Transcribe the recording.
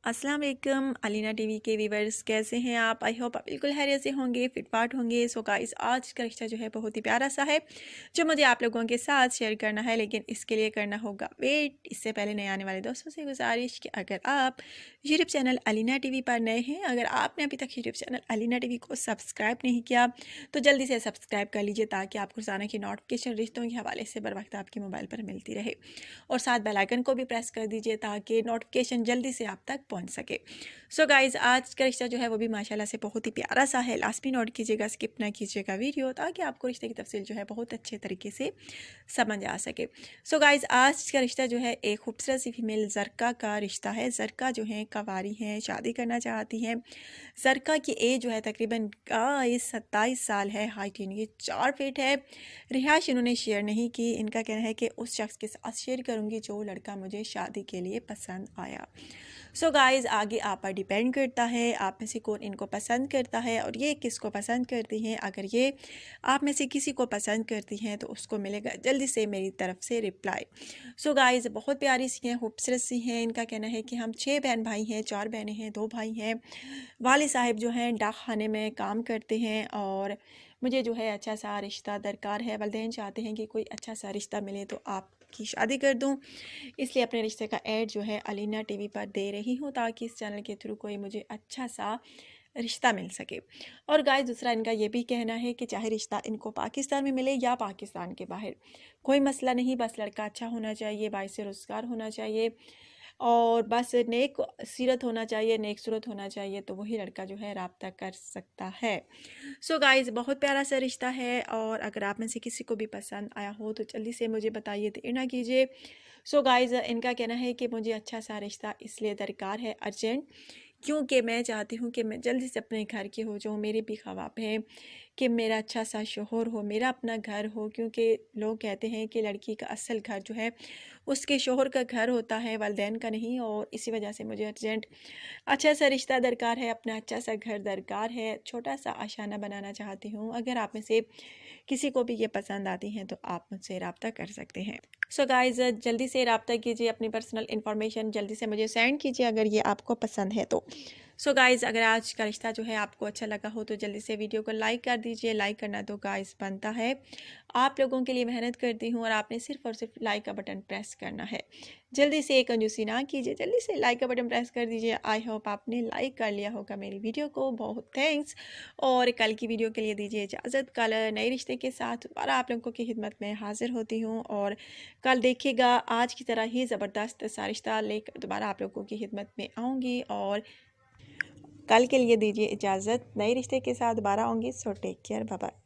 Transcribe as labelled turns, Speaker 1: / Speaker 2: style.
Speaker 1: अस्सलाम वालेकुम अलीना टीवी के व्यूवर्स, कैसे हैं आप? आई होप आप बिल्कुल हैरियत से होंगे, फिटफाट होंगे। सो गाइस, आज का रिश्ता जो है बहुत ही प्यारा सा है जो मुझे आप लोगों के साथ शेयर करना है, लेकिन इसके लिए करना होगा वेट। इससे पहले नए आने वाले दोस्तों से गुजारिश कि अगर आप यूट्यूब चैनल अलीना टीवी पर नए हैं, अगर आपने अभी तक यूट्यूब चैनल अलीना टीवी को सब्सक्राइब नहीं किया तो जल्दी से सब्सक्राइब कर लीजिए ताकि आपको रोज़ाना की नोटिफिकेशन रिश्तों के हवाले से बर वक्त आपके मोबाइल पर मिलती रहे। और साथ बेल आइकन को भी प्रेस कर दीजिए ताकि नोटिफिकेशन जल्दी से आप तक पहुंच सके। सो गाइज, आज का रिश्ता जो है वो भी माशाल्लाह से बहुत ही प्यारा सा है। लास्ट में नोट कीजिएगा, स्किप ना कीजिएगा वीडियो, ताकि आपको रिश्ते की तफसील जो है बहुत अच्छे तरीके से समझ आ सके। सो गाइज, आज का रिश्ता जो है एक खूबसूरत सी फीमेल जरका का रिश्ता है। जरका जो है कवारी हैं, शादी करना चाहती हैं। जरका की एज जो है तकरीबन 27 साल है। हाइट इनकी 4 फीट है। रिहाइश इन्होंने शेयर नहीं की। इनका कहना है कि उस शख्स के साथ शेयर करूंगी जो लड़का मुझे शादी के लिए पसंद आया। सो गाइज़, आगे आप पर डिपेंड करता है आप में से कौन इनको पसंद करता है और ये किसको पसंद करती हैं। अगर ये आप में से किसी को पसंद करती हैं तो उसको मिलेगा जल्दी से मेरी तरफ से रिप्लाई। सो गाइज़, बहुत प्यारी सी हैं, खूबसूरत सी हैं। इनका कहना है कि हम 6 बहन भाई हैं, 4 बहनें हैं, 2 भाई हैं। वालिद साहब जो हैं डाक खाने में काम करते हैं और मुझे जो है अच्छा सा रिश्ता दरकार है। वालिदैन चाहते हैं कि कोई अच्छा सा रिश्ता मिले तो आपकी शादी कर दूं, इसलिए अपने रिश्ते का ऐड जो है अलीना टीवी पर दे रही हूँ ताकि इस चैनल के थ्रू कोई मुझे अच्छा सा रिश्ता मिल सके। और गाइस, दूसरा इनका ये भी कहना है कि चाहे रिश्ता इनको पाकिस्तान में मिले या पाकिस्तान के बाहर, कोई मसला नहीं, बस लड़का अच्छा होना चाहिए, बाइस रोज़गार होना चाहिए और बस नेक सीरत होना चाहिए, नेक सूरत होना चाहिए, तो वही लड़का जो है राब्ता कर सकता है। सो गाइज़, बहुत प्यारा सा रिश्ता है और अगर आप में से किसी को भी पसंद आया हो तो जल्दी से मुझे बताइए, देर ना कीजिए। सो गाइज़, इनका कहना है कि मुझे अच्छा सा रिश्ता इसलिए दरकार है अर्जेंट, क्योंकि मैं चाहती हूँ कि मैं जल्दी से अपने घर की हो जाऊँ। मेरे भी ख्वाब हैं कि मेरा अच्छा सा शोहर हो, मेरा अपना घर हो, क्योंकि लोग कहते हैं कि लड़की का असल घर जो है उसके शोहर का घर होता है, वालिदैन का नहीं। और इसी वजह से मुझे अर्जेंट अच्छा सा रिश्ता दरकार है, अपना अच्छा सा घर दरकार है। छोटा सा आशाना बनाना चाहती हूँ। अगर आप में से किसी को भी ये पसंद आती हैं तो आप मुझसे रब्ता कर सकते हैं। सो गाइज़, जल्दी से रब्ता कीजिए, अपनी पर्सनल इन्फॉर्मेशन जल्दी से मुझे सेंड कीजिए अगर ये आपको पसंद है तो। सो गाइज़, अगर आज का रिश्ता जो है आपको अच्छा लगा हो तो जल्दी से वीडियो को लाइक कर दीजिए। लाइक करना तो गाइज़ बनता है, आप लोगों के लिए मेहनत करती हूँ और आपने सिर्फ और सिर्फ लाइक का बटन प्रेस करना है। जल्दी से कंजूसी ना कीजिए, जल्दी से लाइक का बटन प्रेस कर दीजिए। आई होप आपने लाइक कर लिया होगा मेरी वीडियो को, बहुत थैंक्स। और कल की वीडियो के लिए दीजिए इजाज़त। कल नए रिश्ते के साथ दोबारा आप लोगों की खिदमत में हाजिर होती हूँ और कल देखिएगा आज की तरह ही ज़बरदस्त सा रिश्ता लेकर दोबारा आप लोगों की खिदमत में आऊँगी। और कल के लिए दीजिए इजाज़त, नए रिश्ते के साथ दोबारा आऊँगी। So take care, bye bye.